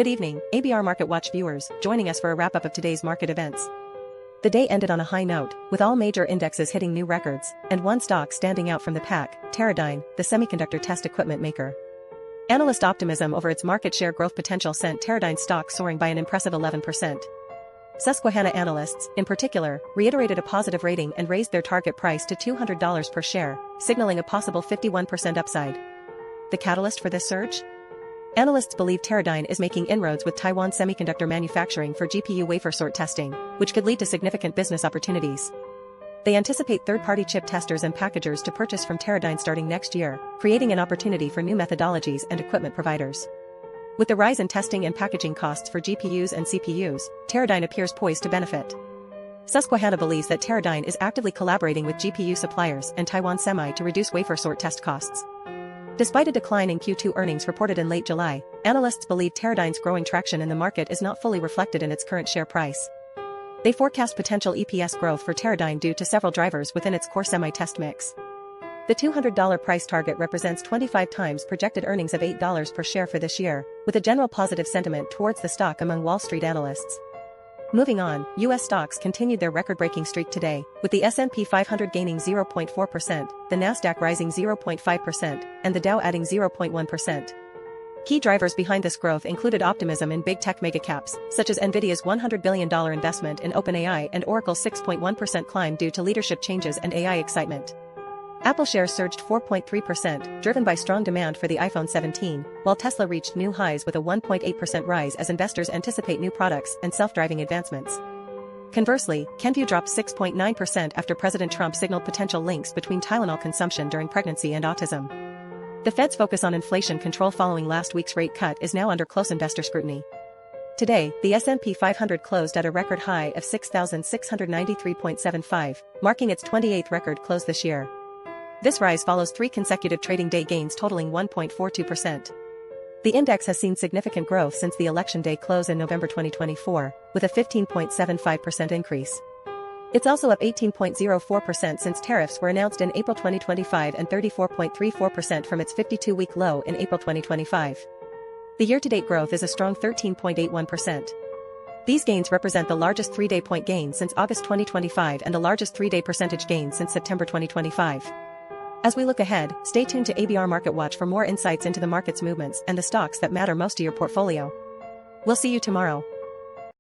Good evening, ABR MarketWatch viewers, joining us for a wrap-up of today's market events. The day ended on a high note, with all major indexes hitting new records, and one stock standing out from the pack, Teradyne, the semiconductor test equipment maker. Analyst optimism over its market share growth potential sent Teradyne stock soaring by an impressive 11%. Susquehanna analysts, in particular, reiterated a positive rating and raised their target price to $200 per share, signaling a possible 51% upside. The catalyst for this surge? Analysts believe Teradyne is making inroads with Taiwan Semiconductor Manufacturing for GPU wafer sort testing, which could lead to significant business opportunities. They anticipate third-party chip testers and packagers to purchase from Teradyne starting next year, creating an opportunity for new methodologies and equipment providers. With the rise in testing and packaging costs for GPUs and CPUs, Teradyne appears poised to benefit. Susquehanna believes that Teradyne is actively collaborating with GPU suppliers and Taiwan Semi to reduce wafer sort test costs. Despite a decline in Q2 earnings reported in late July, analysts believe Teradyne's growing traction in the market is not fully reflected in its current share price. They forecast potential EPS growth for Teradyne due to several drivers within its core semi-test mix. The $200 price target represents 25 times projected earnings of $8 per share for this year, with a general positive sentiment towards the stock among Wall Street analysts. Moving on, U.S. stocks continued their record-breaking streak today, with the S&P 500 gaining 0.4%, the Nasdaq rising 0.5%, and the Dow adding 0.1%. Key drivers behind this growth included optimism in big tech megacaps, such as Nvidia's $100 billion investment in OpenAI and Oracle's 6.1% climb due to leadership changes and AI excitement. Apple shares surged 4.3%, driven by strong demand for the iPhone 17, while Tesla reached new highs with a 1.8% rise as investors anticipate new products and self-driving advancements. Conversely, Kenvue dropped 6.9% after President Trump signaled potential links between Tylenol consumption during pregnancy and autism. The Fed's focus on inflation control following last week's rate cut is now under close investor scrutiny. Today, the S&P 500 closed at a record high of 6,693.75, marking its 28th record close this year. This rise follows 3 consecutive trading day gains totaling 1.42%. The index has seen significant growth since the election day close in November 2024, with a 15.75% increase. It's also up 18.04% since tariffs were announced in April 2025 and 34.34% from its 52-week low in April 2025. The year-to-date growth is a strong 13.81%. These gains represent the largest 3-day point gain since August 2025 and the largest 3-day percentage gain since September 2025. As we look ahead, stay tuned to ABR MarketWatch for more insights into the market's movements and the stocks that matter most to your portfolio. We'll see you tomorrow.